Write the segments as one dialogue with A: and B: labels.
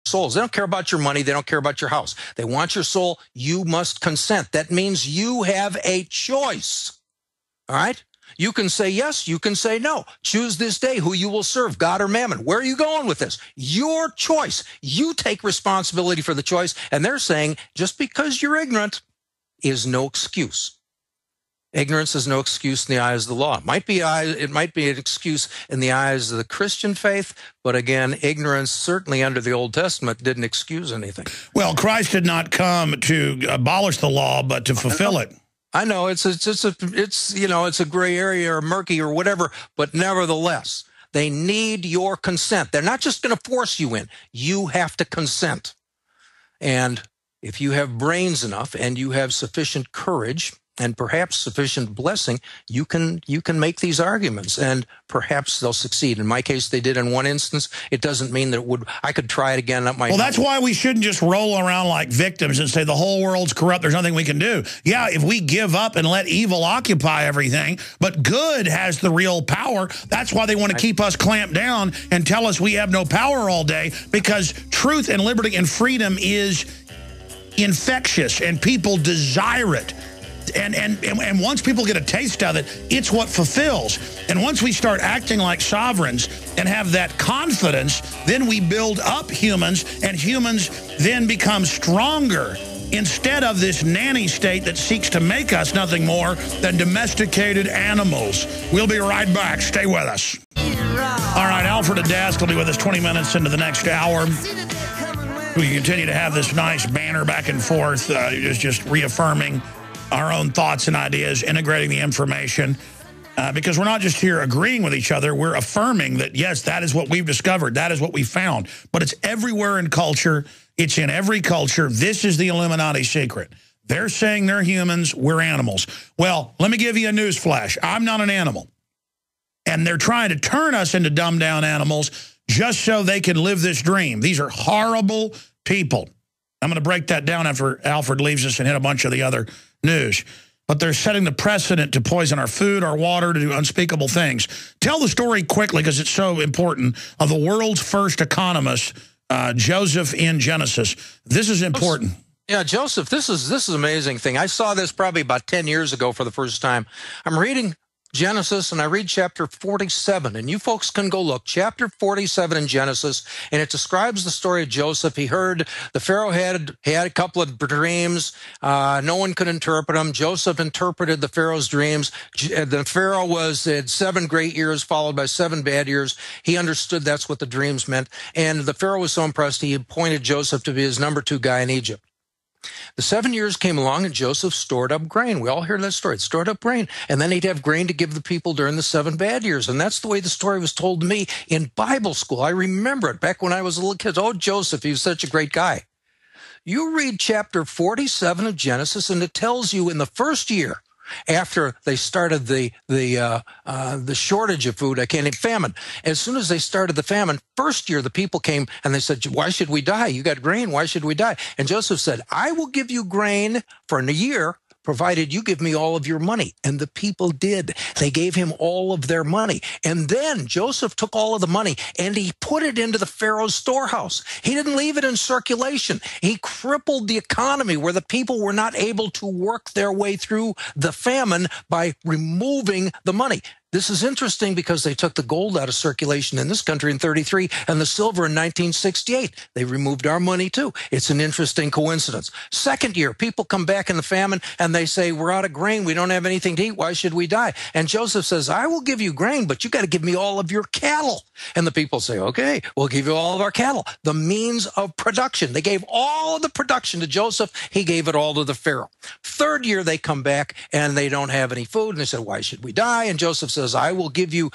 A: souls. They don't care about your money. They don't care about your house. They want your soul. You must consent. That means you have a choice. All right? You can say yes. You can say no. Choose this day who you will serve, God or mammon. Where are you going with this? Your choice. You take responsibility for the choice. And they're saying just because you're ignorant is no excuse. Ignorance is no excuse in the eyes of the law. It might be an excuse in the eyes of the Christian faith, but again, ignorance, certainly under the Old Testament, didn't excuse anything.
B: Well, Christ did not come to abolish the law, but to fulfill it.
A: I know it's a gray area or murky or whatever, but nevertheless, they need your consent. They're not just going to force you in. You have to consent. And if you have brains enough and you have sufficient courage and perhaps sufficient blessing, you can make these arguments, and perhaps they'll succeed. In my case, they did in one instance. It doesn't mean that I could try it again. Well,
B: that's why we shouldn't just roll around like victims and say the whole world's corrupt, there's nothing we can do. Yeah, if we give up and let evil occupy everything, but good has the real power. That's why they want to keep us clamped down and tell us we have no power all day, because truth and liberty and freedom is infectious and people desire it. And once people get a taste of it, it's what fulfills. And once we start acting like sovereigns and have that confidence, then we build up humans, and humans then become stronger instead of this nanny state that seeks to make us nothing more than domesticated animals. We'll be right back. Stay with us. All right, Alfred Adask will be with us 20 minutes into the next hour. We continue to have this nice banner back and forth, just reaffirming our own thoughts and ideas, integrating the information, because we're not just here agreeing with each other, we're affirming that, yes, that is what we've discovered, that is what we found. But it's everywhere in culture, it's in every culture. This is the Illuminati secret. They're saying they're humans, we're animals. Well, let me give you a news flash. I'm not an animal. And they're trying to turn us into dumbed-down animals just so they can live this dream. These are horrible people. I'm going to break that down after Alfred leaves us and hit a bunch of the other news. But they're setting the precedent to poison our food, our water, to do unspeakable things. Tell the story quickly, because it's so important, of the world's first economist, Joseph in Genesis. This is important.
A: Yeah, Joseph, this is an amazing thing. I saw this probably about 10 years ago for the first time. I'm reading Genesis, and I read chapter 47, and you folks can go look. Chapter 47 in Genesis, and it describes the story of Joseph. He heard the Pharaoh had a couple of dreams. No one could interpret them. Joseph interpreted the Pharaoh's dreams. The Pharaoh had 7 great years followed by 7 bad years. He understood that's what the dreams meant, and the Pharaoh was so impressed he appointed Joseph to be his number 2 guy in Egypt. The 7 years came along, and Joseph stored up grain. We all hear that story. It stored up grain. And then he'd have grain to give the people during the 7 bad years. And that's the way the story was told to me in Bible school. I remember it back when I was a little kid. Oh, Joseph, he was such a great guy. You read chapter 47 of Genesis, and it tells you in the first year, after they started the shortage of food, famine. As soon as they started the famine, first year the people came and they said, "Why should we die? You got grain. Why should we die?" And Joseph said, "I will give you grain for a year, provided you give me all of your money." And the people did. They gave him all of their money. And then Joseph took all of the money and he put it into the Pharaoh's storehouse. He didn't leave it in circulation. He crippled the economy where the people were not able to work their way through the famine by removing the money. This is interesting because they took the gold out of circulation in this country in 33 and the silver in 1968. They removed our money too. It's an interesting coincidence. Second year, people come back in the famine and they say, "We're out of grain. We don't have anything to eat. Why should we die?" And Joseph says, "I will give you grain, but you got to give me all of your cattle." And the people say, "Okay, we'll give you all of our cattle." The means of production. They gave all of the production to Joseph. He gave it all to the Pharaoh. Third year, they come back and they don't have any food. And they said, "Why should we die?" And Joseph says, I'll give you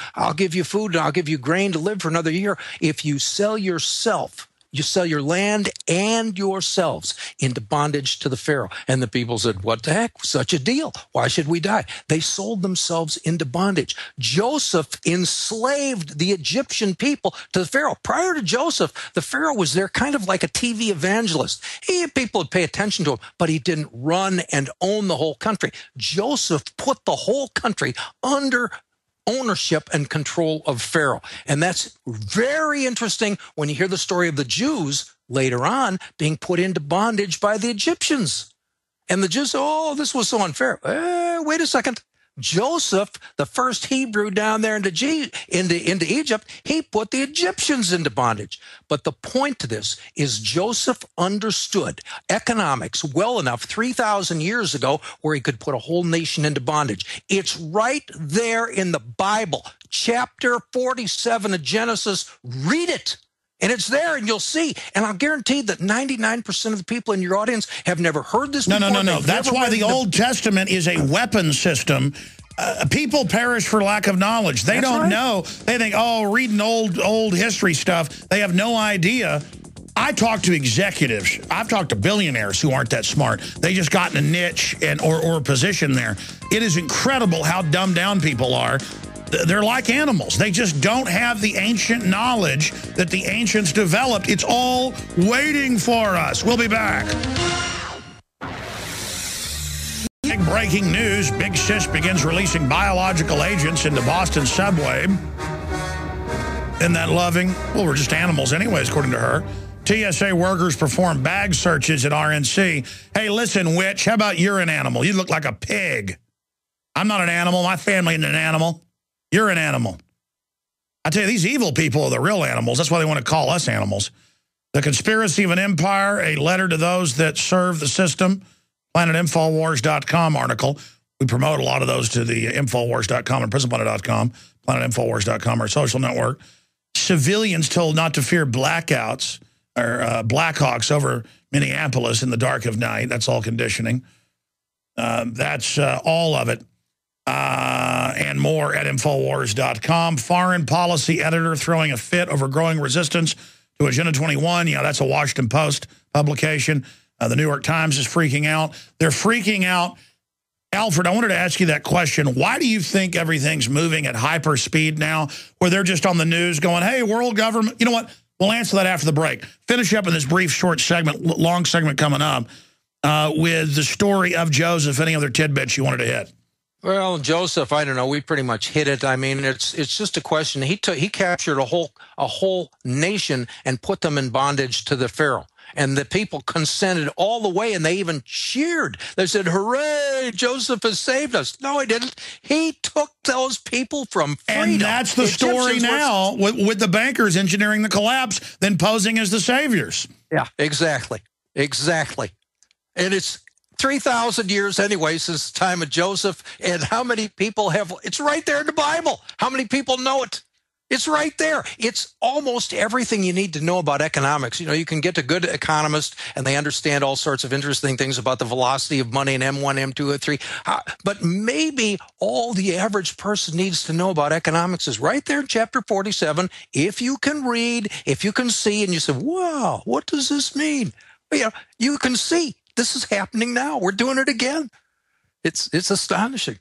A: food and I'll give you grain to live for another year if you sell yourself. You sell your land and yourselves into bondage to the Pharaoh. And the people said, "What the heck? Such a deal. Why should we die?" They sold themselves into bondage. Joseph enslaved the Egyptian people to the Pharaoh. Prior to Joseph, the Pharaoh was there kind of like a TV evangelist. People would pay attention to him, but he didn't run and own the whole country. Joseph put the whole country under ownership and control of Pharaoh. And that's very interesting when you hear the story of the Jews later on being put into bondage by the Egyptians. And the Jews, oh, this was so unfair. Wait a second. Joseph, the first Hebrew down there into Egypt, he put the Egyptians into bondage. But the point to this is Joseph understood economics well enough 3,000 years ago where he could put a whole nation into bondage. It's right there in the Bible, chapter 47 of Genesis. Read it. And it's there, and you'll see. And I'll guarantee that 99% of the people in your audience have never heard this before.
B: No. That's why the Old Testament is a weapon system. People perish for lack of knowledge. They don't know. They think, oh, reading old history stuff. They have no idea. I talk to executives. I've talked to billionaires who aren't that smart. They just got in a niche or a position there. It is incredible how dumbed down people are. They're like animals. They just don't have the ancient knowledge that the ancients developed. It's all waiting for us. We'll be back. Big breaking news. Big Sis begins releasing biological agents into Boston subway. Isn't that loving? Well, we're just animals anyways, according to her. TSA workers perform bag searches at RNC. Hey, listen, witch, how about you're an animal? You look like a pig. I'm not an animal. My family isn't an animal. You're an animal. I tell you, these evil people are the real animals. That's why they want to call us animals. The Conspiracy of an Empire, a letter to those that serve the system. PlanetInfoWars.com article. We promote a lot of those to the Infowars.com and Prisonplanet.com. PlanetInfoWars.com, our social network. Civilians told not to fear blackouts or Blackhawks over Minneapolis in the dark of night. That's all conditioning. That's all of it. And more at Infowars.com. Foreign policy editor throwing a fit over growing resistance to Agenda 21. Yeah, that's a Washington Post publication. The New York Times is freaking out. They're freaking out. Alfred, I wanted to ask you that question. Why do you think everything's moving at hyper speed now, where they're just on the news going, hey, world government? You know what? We'll answer that after the break. Finish up in this brief, short segment, long segment coming up with the story of Joseph. Any other tidbits you wanted to hit?
A: Well, Joseph, I don't know. We pretty much hit it. I mean, it's just a question. He captured a whole nation and put them in bondage to the Pharaoh. And the people consented all the way, and they even cheered. They said, hooray, Joseph has saved us. No, he didn't. He took those people from freedom.
B: And that's the story now, with the bankers engineering the collapse, then posing as the saviors.
A: Yeah, exactly. Exactly. And it's 3,000 years anyway since the time of Joseph. And how many people have, it's right there in the Bible. How many people know it? It's right there. It's almost everything you need to know about economics. You know, you can get to good economists and they understand all sorts of interesting things about the velocity of money and M1, M2, M3. But maybe all the average person needs to know about economics is right there in chapter 47. If you can read, if you can see, and you say, wow, what does this mean? You know, you can see this is happening now. We're doing it again. It's astonishing.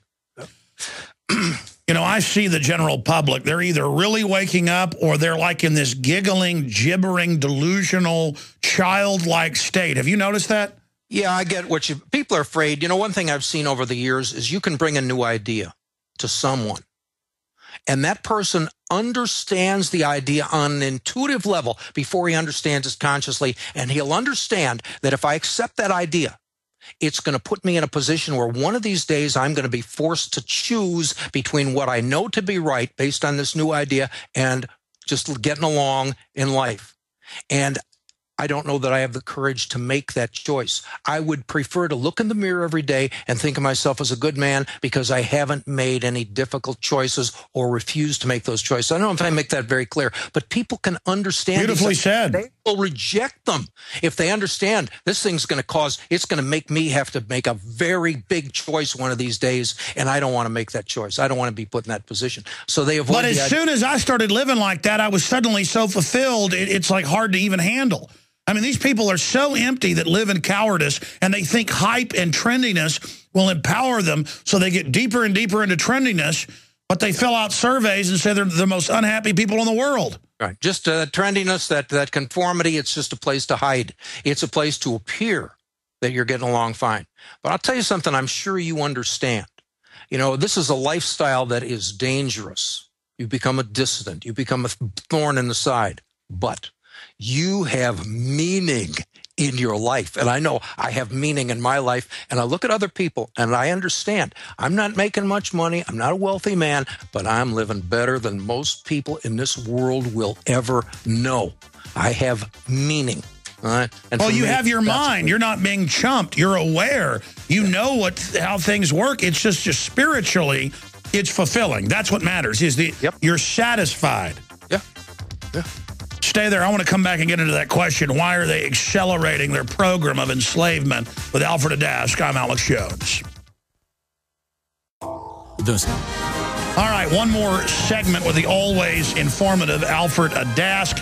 B: You know, I see the general public. They're either really waking up or they're like in this giggling, gibbering, delusional, childlike state. Have you noticed that?
A: Yeah, I get what people are afraid. You know, one thing I've seen over the years is you can bring a new idea to someone, and that person understands the idea on an intuitive level before he understands it consciously, and he'll understand that if I accept that idea, it's going to put me in a position where one of these days I'm going to be forced to choose between what I know to be right based on this new idea and just getting along in life. And I don't know that I have the courage to make that choice. I would prefer to look in the mirror every day and think of myself as a good man because I haven't made any difficult choices or refused to make those choices. I don't know if I make that very clear, but people can understand.
B: Beautifully said.
A: They will reject them if they understand this thing's going to cause, it's going to make me have to make a very big choice one of these days, and I don't want to make that choice. I don't want to be put in that position. So they avoid.
B: But as soon as I started living like that, I was suddenly so fulfilled, it's like hard to even handle. I mean, these people are so empty that live in cowardice, and they think hype and trendiness will empower them, so they get deeper and deeper into trendiness, but they fill out surveys and say they're the most unhappy people in the world.
A: Right. Just trendiness, that conformity, it's just a place to hide. It's a place to appear that you're getting along fine. But I'll tell you something I'm sure you understand. You know, this is a lifestyle that is dangerous. You become a dissident. You become a thorn in the side. But you have meaning in your life. And I know I have meaning in my life. And I look at other people and I understand. I'm not making much money. I'm not a wealthy man, but I'm living better than most people in this world will ever know. I have meaning. All right? And
B: well, you have your mind. You're not being chumped. You're aware. You know how things work. It's just spiritually, it's fulfilling. That's what matters. You're satisfied.
A: Yeah. Yeah.
B: Stay there. I want to come back and get into that question. Why are they accelerating their program of enslavement? With Alfred Adask, I'm Alex Jones. All right, one more segment with the always informative Alfred Adask.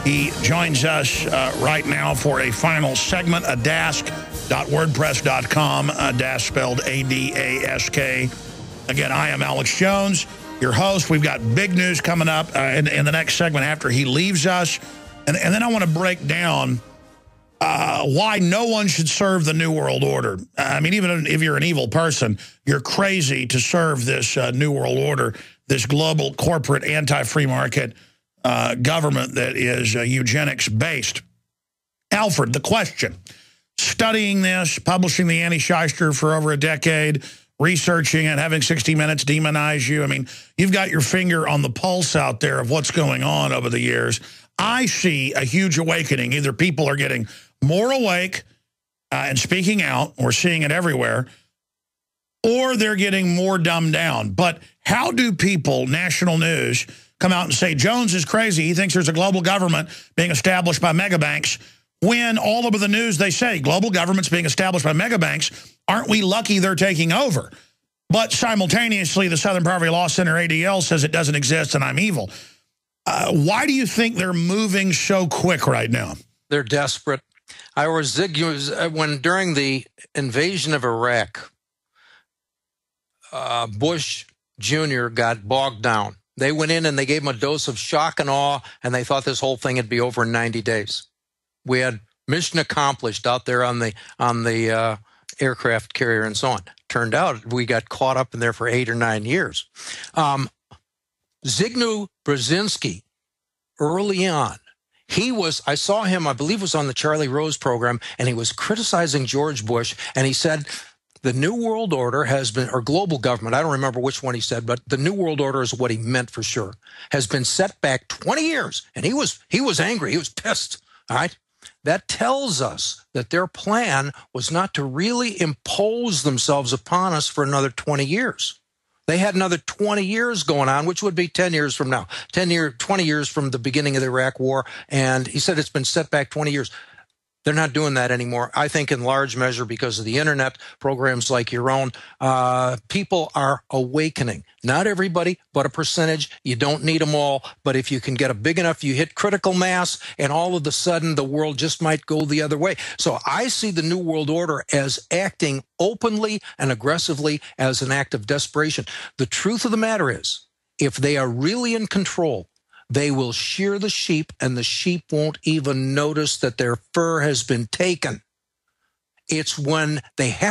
B: He joins us right now for a final segment, adask.wordpress.com, Adask spelled A-D-A-S-K. Again, I am Alex Jones, your host. We've got big news coming up in the next segment after he leaves us. And then I want to break down why no one should serve the New World Order. I mean, even if you're an evil person, you're crazy to serve this New World Order, this global corporate anti-free market government that is eugenics-based. Alfred, the question. Studying this, publishing the AntiShyster for over a decade, researching and having 60 Minutes demonize you. I mean, you've got your finger on the pulse out there of what's going on over the years. I see a huge awakening. Either people are getting more awake and speaking out, we're seeing it everywhere, or they're getting more dumbed down. But how do people, national news, come out and say Jones is crazy, he thinks there's a global government being established by megabanks, when all over the news they say global government's being established by megabanks? Aren't we lucky they're taking over? But simultaneously, the Southern Poverty Law Center, ADL, says it doesn't exist and I'm evil. Why do you think they're moving so quick right now?
A: They're desperate. When during the invasion of Iraq, Bush Jr. got bogged down. They went in and they gave him a dose of shock and awe, and they thought this whole thing would be over in 90 days. We had mission accomplished out there on the aircraft carrier and so on. Turned out we got caught up in there for 8 or 9 years. Zygmunt Brzezinski, early on, I saw him, I believe was on the Charlie Rose program, and he was criticizing George Bush, and he said, the New World Order has been, or global government, I don't remember which one he said, but the New World Order is what he meant for sure, has been set back 20 years. And he was angry. He was pissed. All right. That tells us that their plan was not to really impose themselves upon us for another 20 years. They had another 20 years going on, which would be 10 years from now, 20 years from the beginning of the Iraq War. And he said it's been set back 20 years. They're not doing that anymore. I think in large measure because of the internet, programs like your own, people are awakening. Not everybody, but a percentage. You don't need them all. But if you can get a big enough, you hit critical mass, and all of a sudden the world just might go the other way. So I see the New World Order as acting openly and aggressively as an act of desperation. The truth of the matter is, if they are really in control, they will shear the sheep, and the sheep won't even notice that their fur has been taken. It's when they have